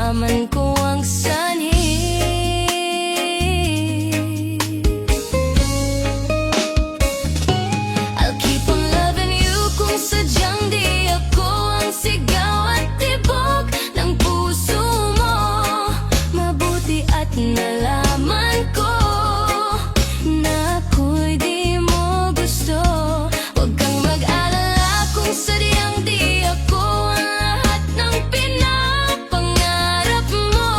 nalaman ko ang sanhi. I'll keep on loving you kung sadyang di ako ang sigaw at tibok ng puso mo. Mabuti at nalaman ko na ako'y di mo gusto. Huwag kang mag-alala kung sadyang di ako ang lahat ng pinapangarap mo.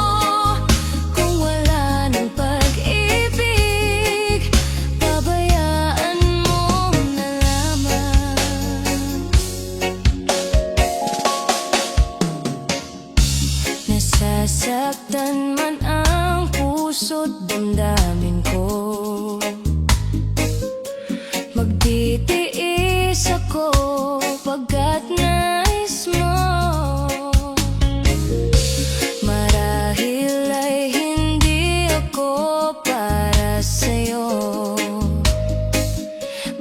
Kung wala ng pag-ibig, pabayaan mo na lamang. Nasasaktan man ang puso't damdamin ko, magtitiis ako pagkat nais mo. Marahil ay hindi ako para sa'yo,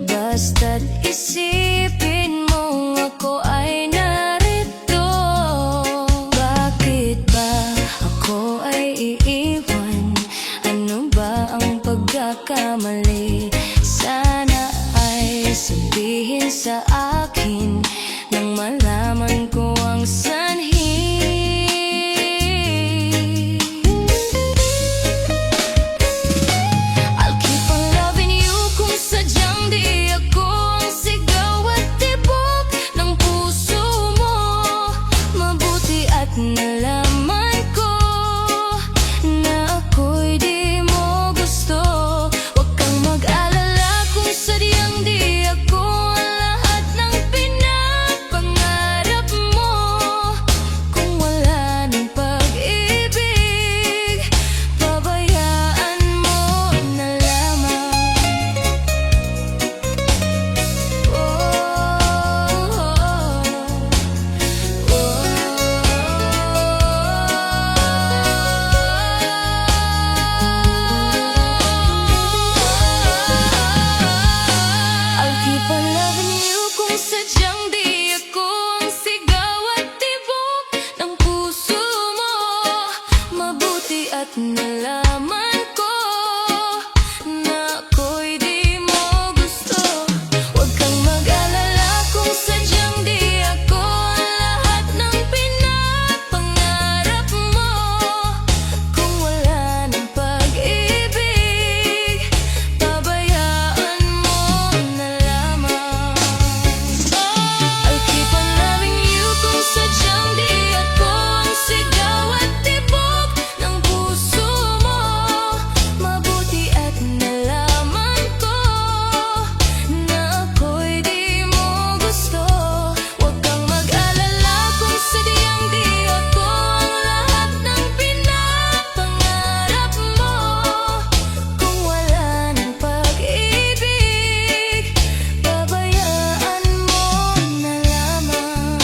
basta't isipin mong ako ay narito. Bakit ba ako ay iiwan? Ano ba ang pagkakamali? Sana ay sabihin sa akin nang malaman ko ang sanhi. I'll keep on loving you kung sadyang di ako ang sigaw at tibok ng puso mo. Mabuti at nalaman ko na ako'y di mo gusto. Huwag kang mag-alala kung sadyang di ako ang lahat ng pinapangarap mo. Kung wala ng pag-ibig, pabayaan mo na lamang. I'll keep on loving you kung sadyang di ako ang sigaw at tibok ng puso mo. Mabuti at nalaman ko na ako'y di mo gusto. Huwag kang mag-alala kung sadyang di ako ang lahat ng pinapangarap mo. Kung wala ng pag-ibig, pabayaan mo na lamang. I'll keep on loving you kung sadyang di ako ang sigaw at tibok ng puso mo. Mabuti at nalaman ko na ako'y di mo gusto. Huwag kang mag-alala kung sadyang di ako ang lahat ng pinapangarap mo. Kung wala ng pag-ibig, pabayaan mo na lamang.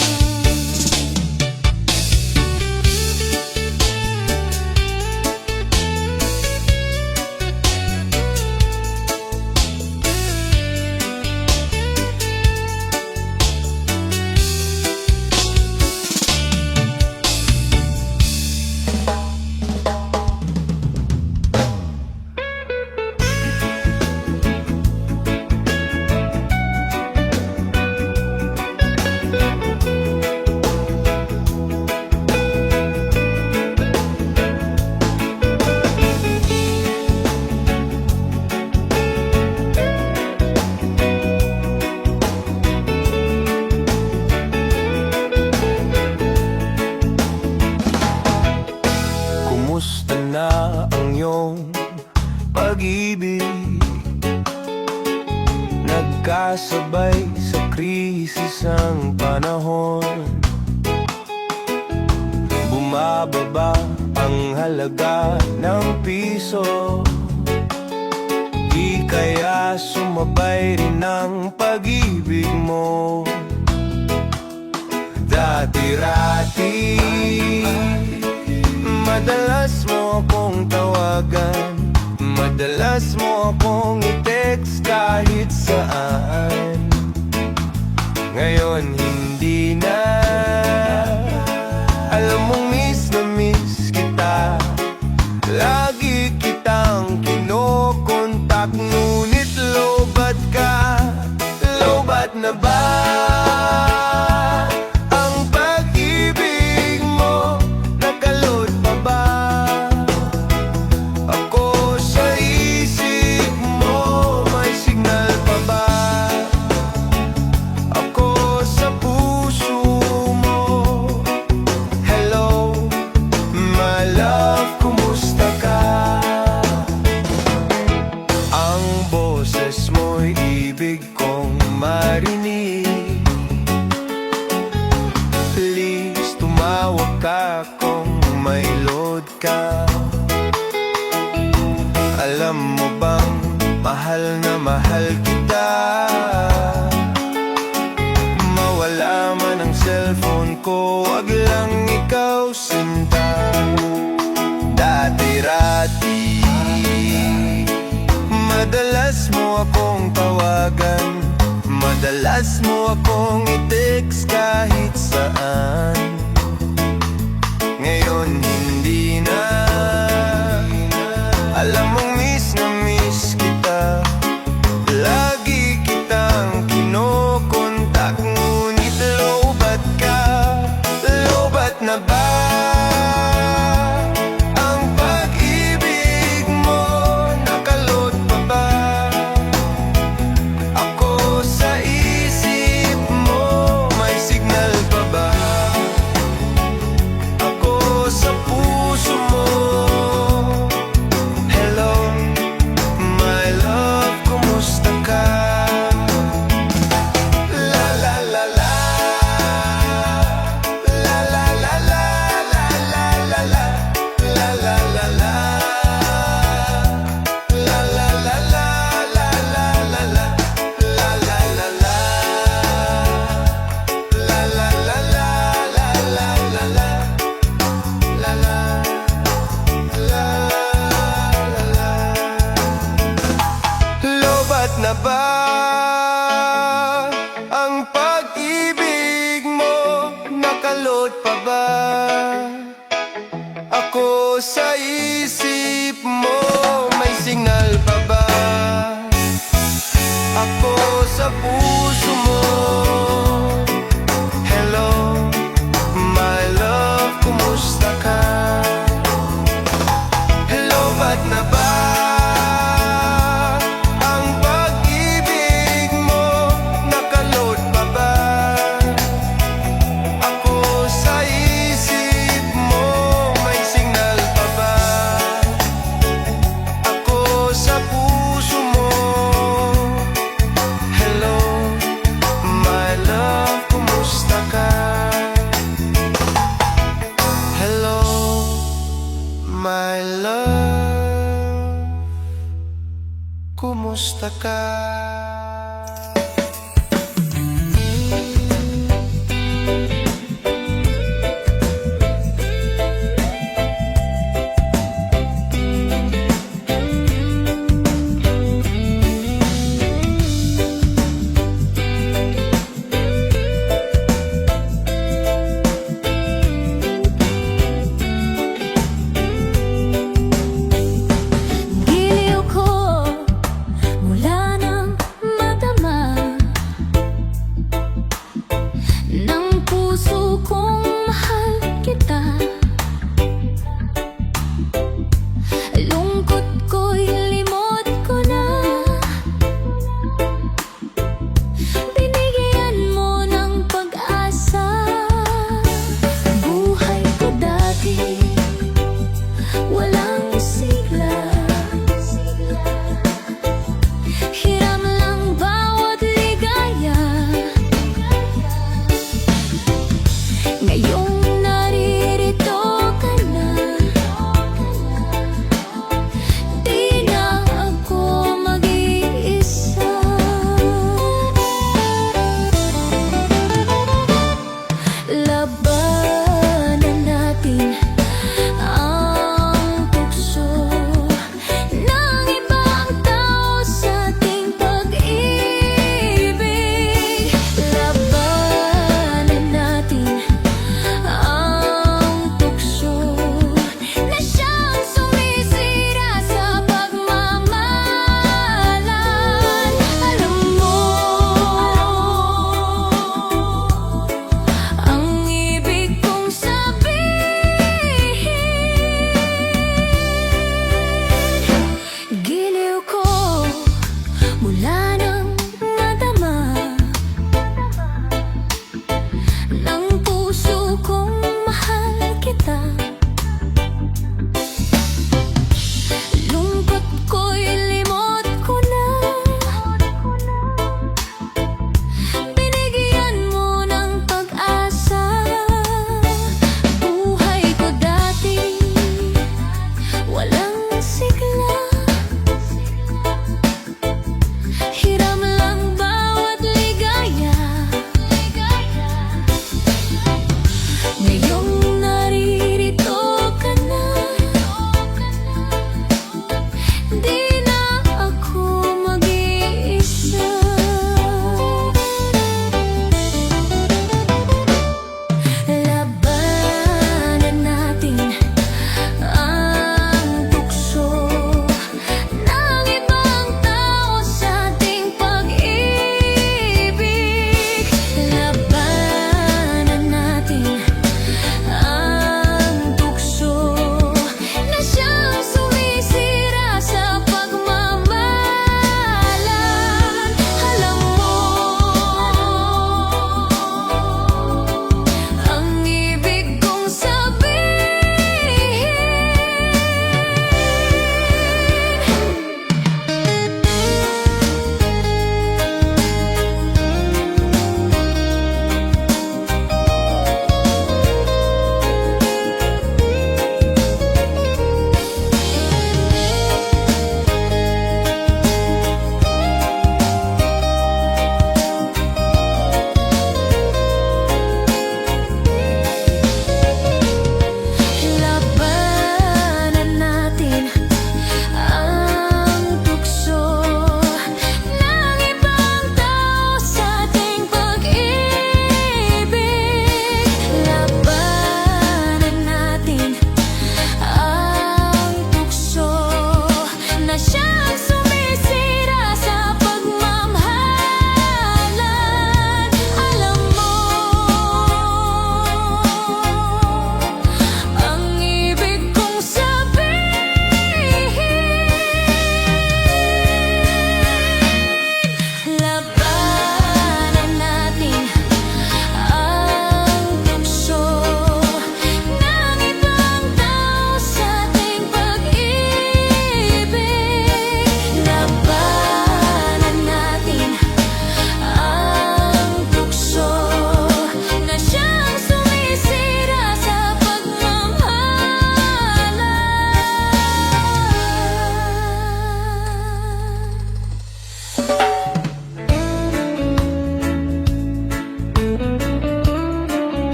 Kumusta na ang iyong pag-ibig? Nagkasabay sa krisis ang panahon, bumababa ang halaga ng piso. Di kaya sumabay rin ang pag-ibig mo? Dati-rati madalas mo akong tawagan, madalas mo akong i-text kahit saan. Ngayon hindi na. Alam mong miss na miss may load ka. Alam mo bang mahal na mahal kita? Mawala man ang cellphone ko, wag lang ikaw sinta. Dati-rati madalas mo akong tawagan, madalas mo akong i-text kahit saan. Ngayon hindi na. Alam mong miss na miss kita, lagi kitang kinokontak, ngunit lobat ka. Lobat na ba ang pag-ibig mo? Nakalot pa ba ako sa isip mo? May signal pa ba ako sa puso mo? Hello, my love, kumusta ka? La la la la, la la la la, la la la la, la la la la, la la la la, la la la la, la la la la, la la la la, la la la la, la la. Lobat na ba ang pag-ibig mo? Nakalot pa ba ako sa isip mo? May signal pa ba ako sa puso mo? Hello, my love, kumusta ka? Lobat na ba ang pag-ibig mo? Nakalot pa ba ako sa isip mo? May signal pa ba ako sa puso mo? Hello, my love, kumusta ka? Hello, my love, kumusta ka? Giliw ko mula nang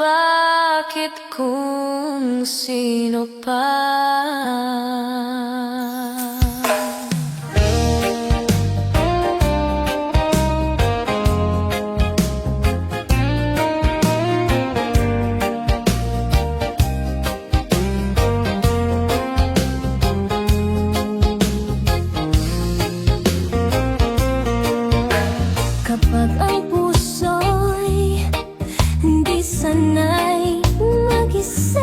Bakit kung sino pa? Kapag ang puso'y hindi sanay mag-isa,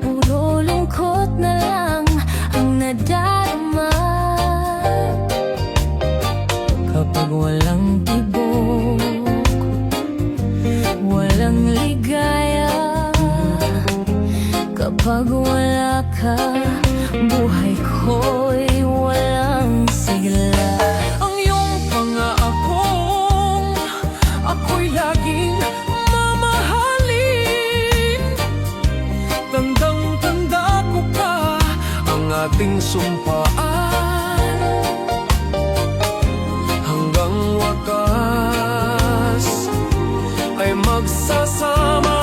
puro lungkot na lang ang nadarama. Kapag walang tibok, walang ligaya, kapag wala ka, buhay ko'y walang sigla. Ako'y laging mamahalin. Tandang-tanda ko pa ang ating sumpaan. Hanggang wakas ay magsasama.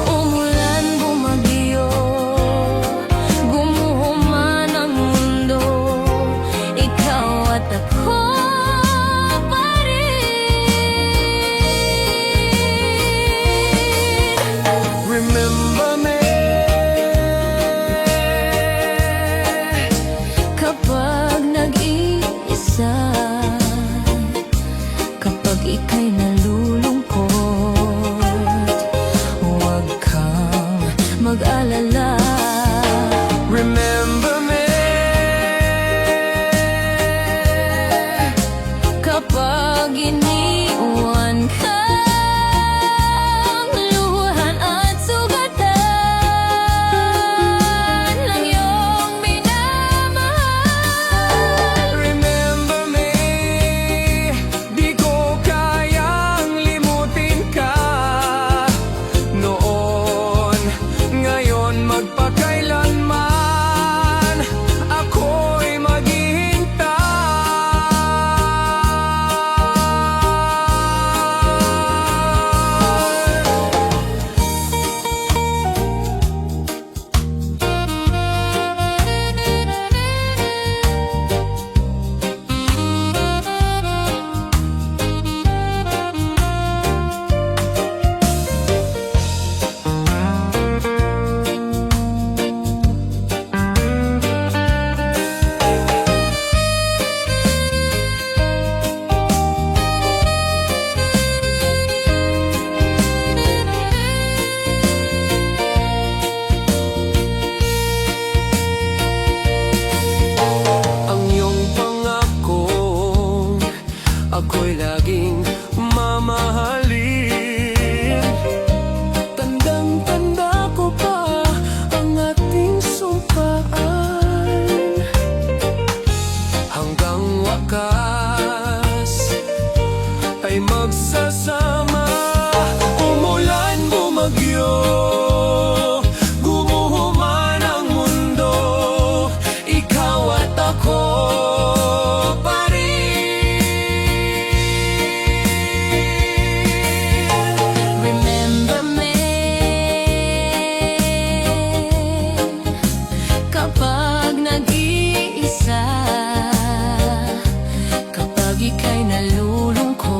Umulan, bumagyo, gumuho man ang mundo, ikaw at ako pa rin. Remember me Kapag nag-iisa, kapag ika'y nalulungkot, huwag kang mag-alala. Remember me Kapag iniwan kang luhan at sugatan ng iyong minamahal. Remember me, di ko kayang limutin ka noon, ngayon magpakailanman ako'y ako'y laging mamahalin. Tandang-tanda ko pa ang ating sumpaan. Hanggang wakas ay magsasama. Umulan, bumagyo, gumuho man ang mundo, ikaw at ako pa rin. Remember me kapag nag-iisa, kapag ika'y nalulungkot,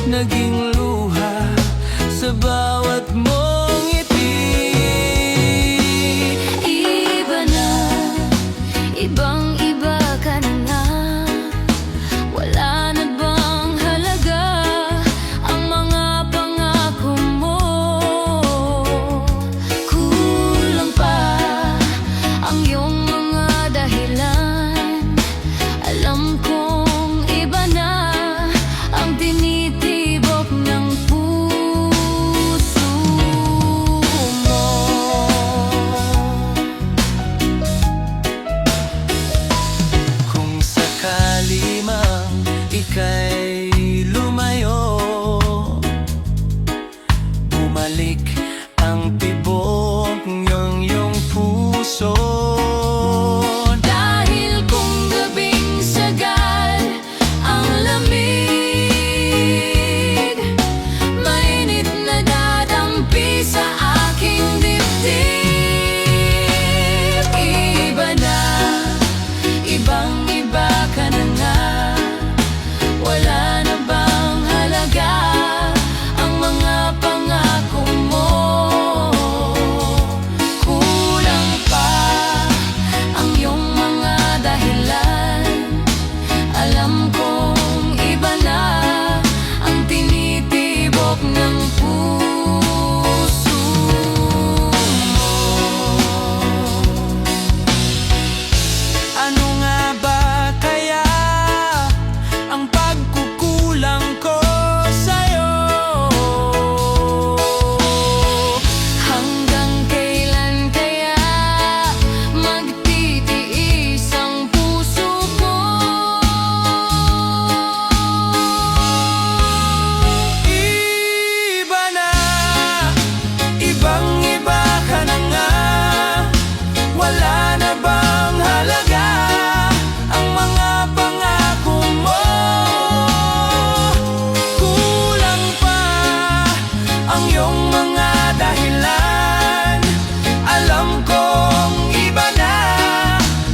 naging luha sa bawat mong ngiti. Iba na, ibang-iba ka na. Wala na bang halaga ang mga pangako mo? Kulang pa ang iyong mga dahilan. Alam kong iba na ang tinitibok ng puso mo. Kung sakali mang ika'y lumayo, bumalik ang tibok ng iyong puso. Dahil kung gabing sagal ang lamig, mainit na dadampi sa aking dibdib. Iba na, ibang-iba ka na nga. Wala na bang halaga ang mga pangako mo? Kulang pa ang iyong mga dahilan. Alam kong iba na ang tinitibok ng puso mo. Ano nga ba kaya ang pagkukulang ko sa'yo? Hanggang kailan kaya magtitiis ang puso ko? Iba na, ibang-iba ka na nga. Wala na bang halaga ang mga pangako mo? Kulang pa ang iyong mga dahilan. Alam kong iba na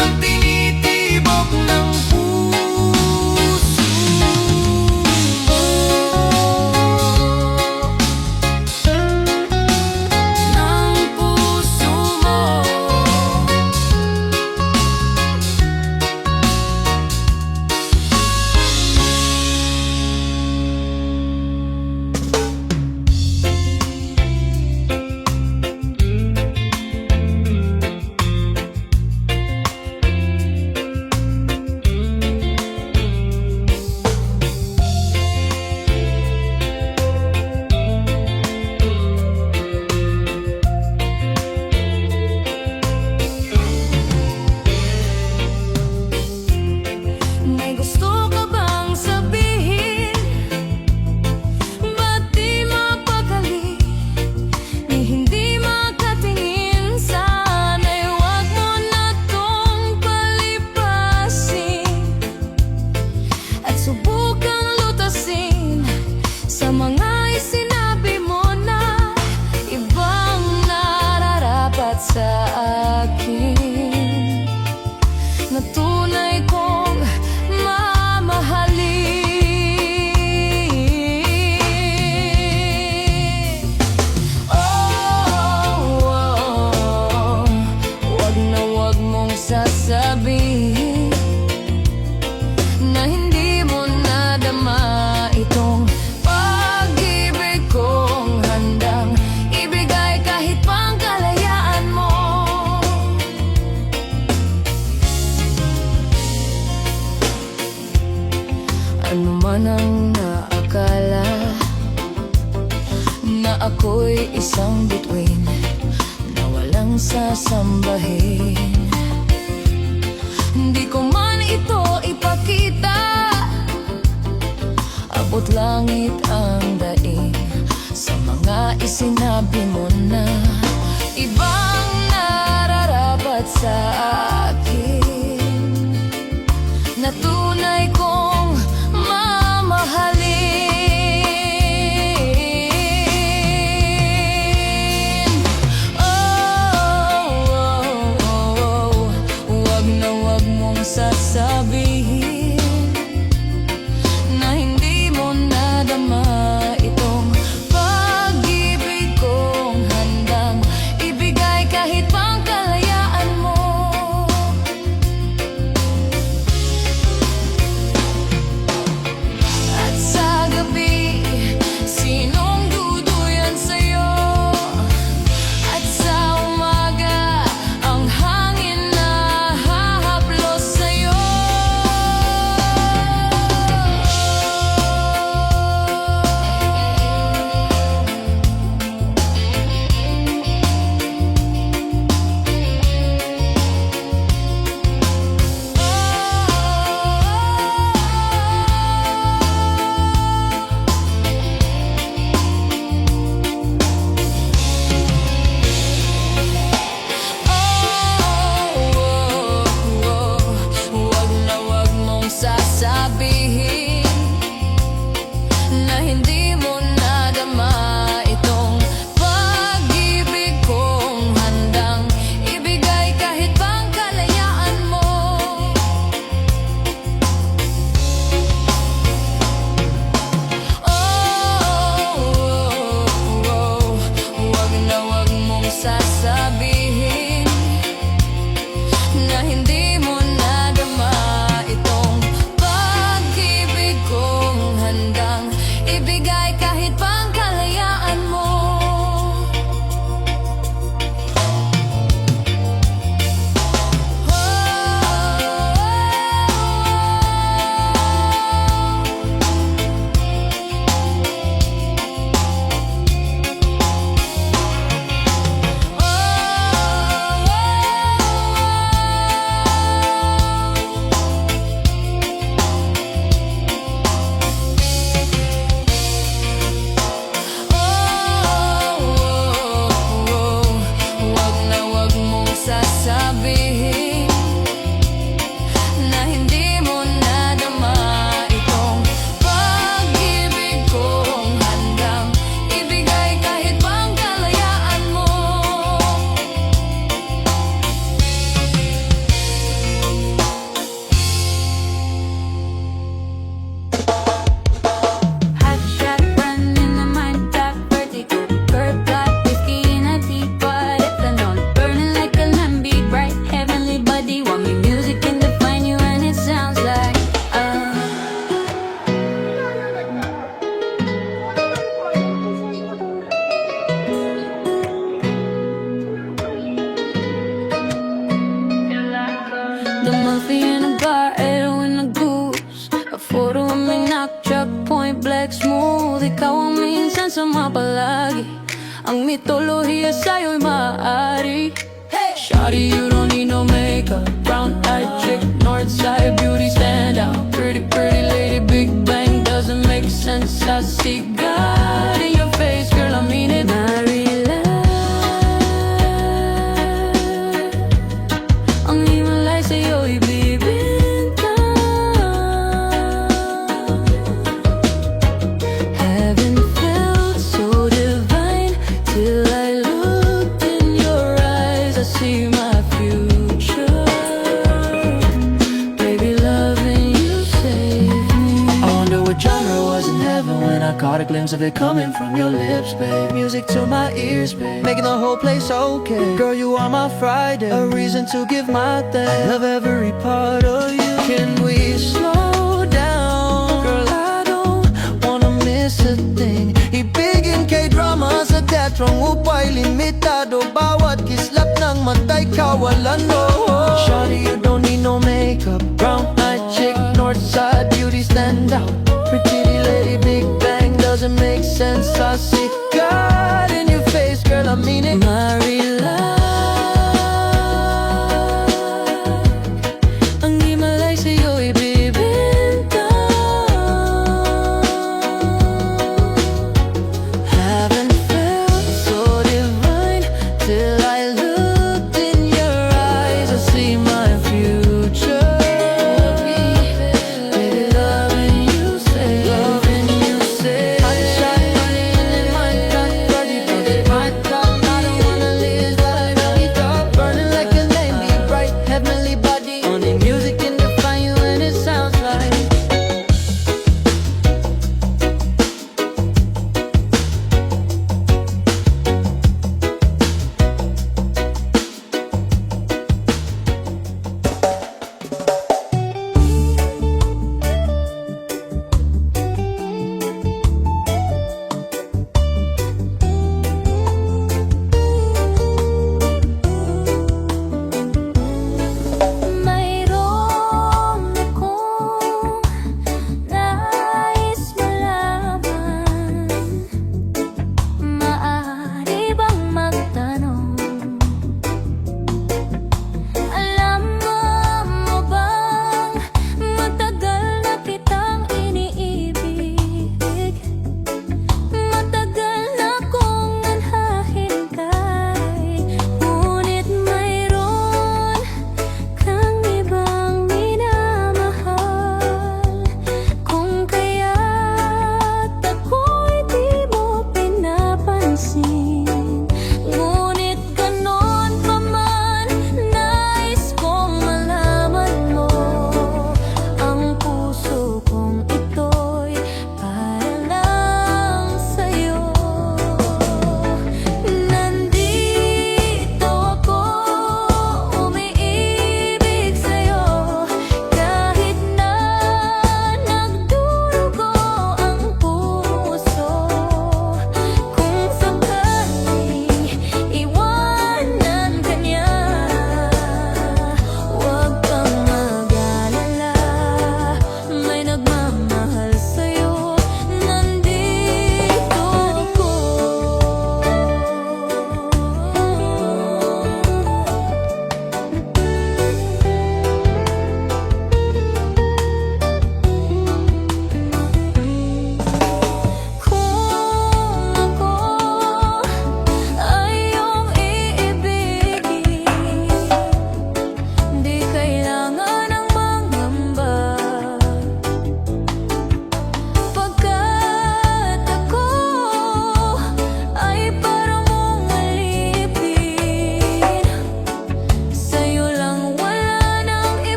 ang tinitibok ng puso mo. Ng puso mo. May gusto ka bang sabihin? Ba't di mapakali? Di hindi makatingin? Sana'y huwag mo na tong palipasin at subukang lutasin sa mga isinabi mo na ibang nararapat sa akin, na tunay kong mamahalin. Wag na wag mong sasabihin na hindi mo nadama itong pag-ibig kong handang ibigay kahit pang kalayaan mo. Ano man ang naakala na ako'y isang bituin na walang sasambahin, hindi ko man ito ipakita. Abot langit ang daing sa mga isinabi mo na ibang nararapat sa akin, na tunay kong mamahalin. Wag na wag mong sasabihin na hindi mo nadama kahit pa ang kalayaan mo. Wag na wag mong sasabihin na hindi mo nadama itong pag-ibig kong handang ibigay kahit pa ang kalayaan mo. Hot shot running my mind, top vertical, curb cut, whiskey in a teapot, ethanol, burning like a lambi, bright heavenly body. Want me music can define you, and it sounds like the Murphy in a bar, Edo in a goose. A photo of me knock truck, point black smooth. Ikaw ang minsan sama palagi. Ang mitolohiya sa'yo'y maaari. Shawty, you don't need no makeup. Brown-eyed chick, north side beauty stand out. Pretty, pretty lady, big bang doesn't make sense. I see God in your face, girl, I mean it. Marila, ang himalay sa'yo'y bibintang. Haven't felt so divine till I looked in your eyes. I see my future. Baby, loving you saved me. I wonder what genre was in heaven when I caught a glimpse of it coming from your lips, babe. Music to my ears, babe, making the whole place okay. Girl, you are my Friday, a reason to give my thanks. I love every part of you. Can we slow down? Girl, I don't wanna miss a thing. Ibigin kay drama sa teatrong upay limitado. Bawat kislap ng matay kawalan, no. Shawty, you don't need no makeup. Brown-eyed chick, north side beauty stand out. Pretty lady, big bang doesn't make sense. I see God in your face, girl, I mean it. Marila, ang himalay sa'yo'y bibintang. Haven't felt so divine till I looked in your eyes. I see my future. Baby, loving you, say, loving you, say. Hot shot running in my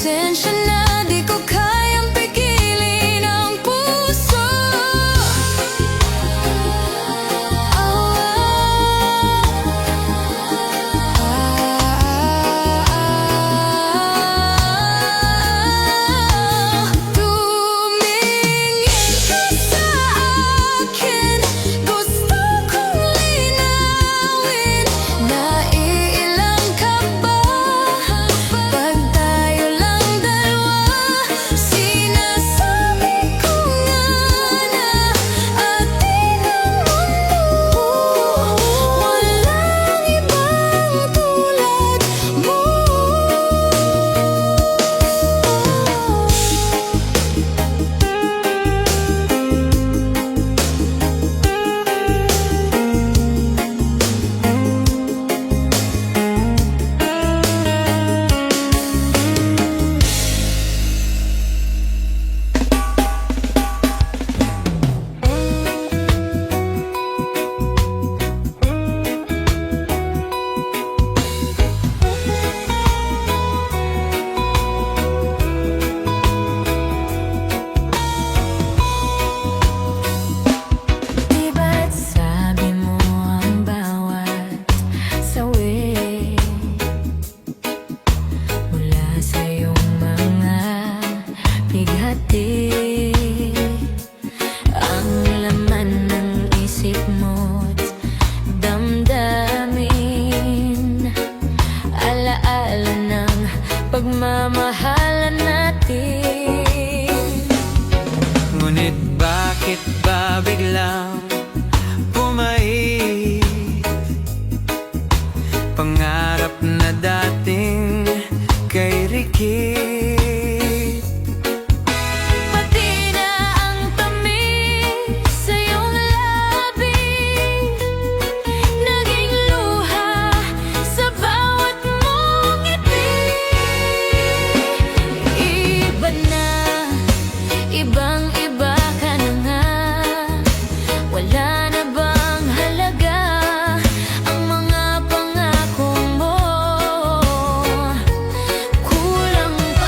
Pasensya na, di ko kayang pigilin ang puso. Tumingin ka sa akin, gusto kong linawin. Naiilang ka ba pag tayo lang dalawa? Sinasabi ko nga na atin ang mundo, walang ibang tulad mo. Diba't sabi mo ang bawat sawi mula sa iyong mga bighati, ang laman ng isip mo't damdamin, alaala ng pagmamahalan natin. Ngunit bakit ba biglang bumait pangarap na dating kay Rikit? Pati na ang tamis sa iyong labi, naging luha sa bawat mong ngiti. Iba na, ibang-iba ka na nga. Wala na bang halaga ang mga pangako mo? Kulang pa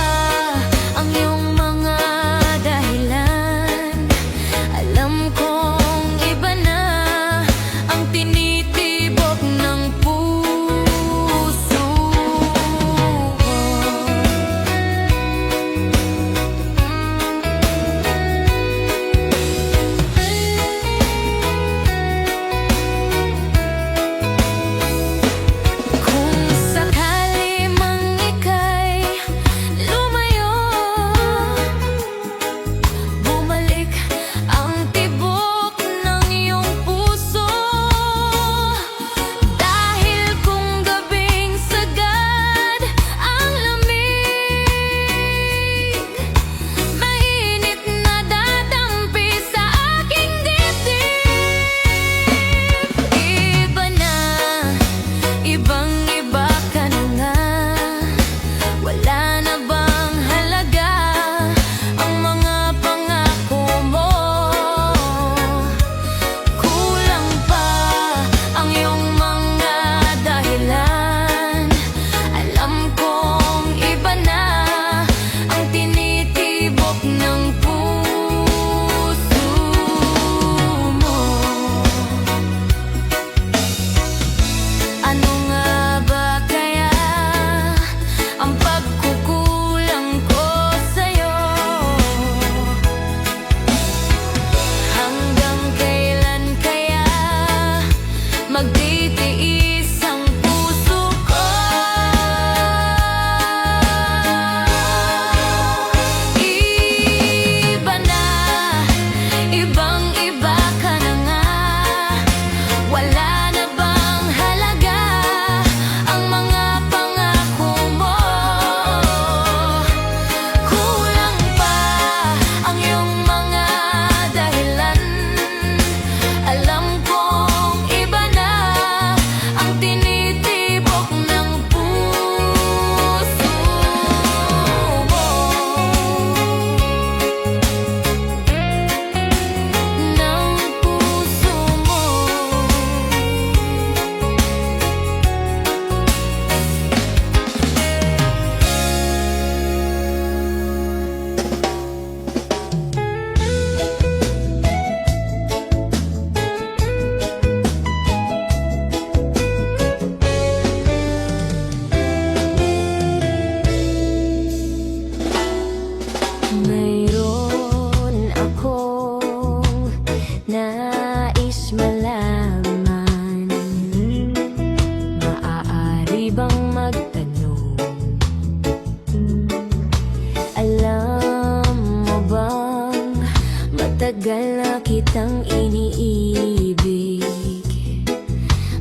Matagal na kitang iniibig,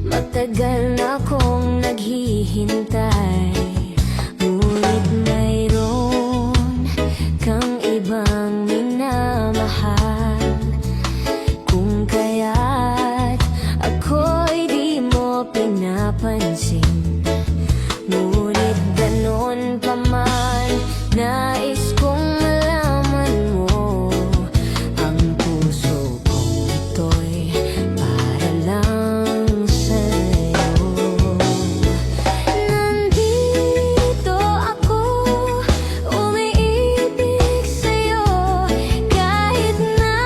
matagal na akong naghihintay. Ngunit mayroon kang ibang minamahal, kung kaya't ako'y di mo pinapansin. Ngunit ganon pa man, nais kong malaman mo, ang puso kong ito'y para lang sa'yo. Nandito ako, umiibig sa'yo, kahit na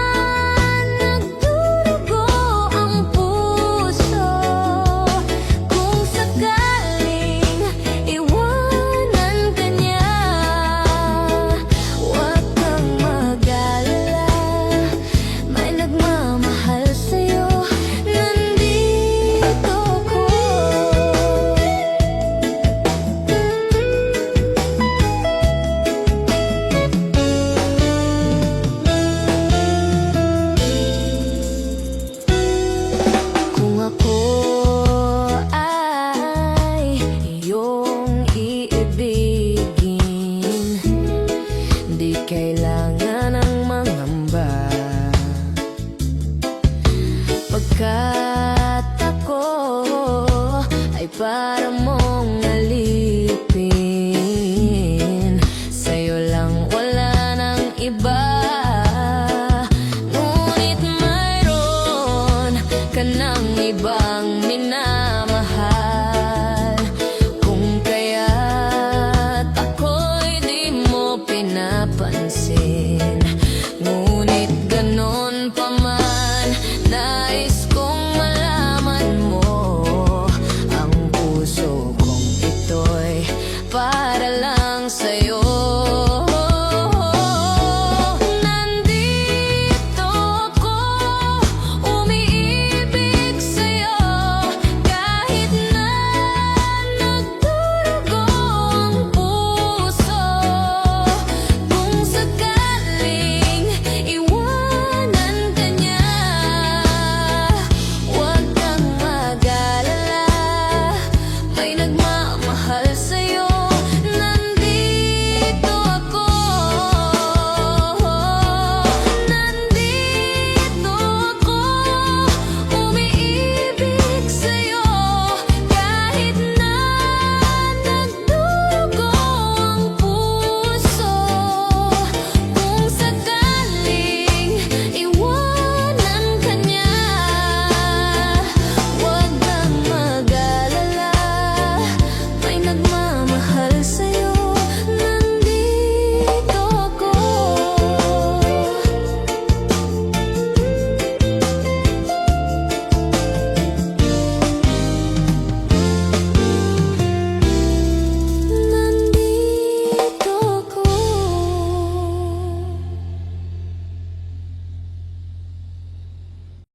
nagdurugo ang puso. Kung sakaling iwanan ka niya, huwag kang mag-alala, may nagmamahal sa'yo. Nandito ko. Kung ako ay iyong iibigin, di kailangan ng mangamba, pagkat ako ay para mong alipin. Sa'yo lang, wala nang iba. Ngunit mayroon ka ng ibang minamahal, kung kaya't ako'y di mo pinapansin.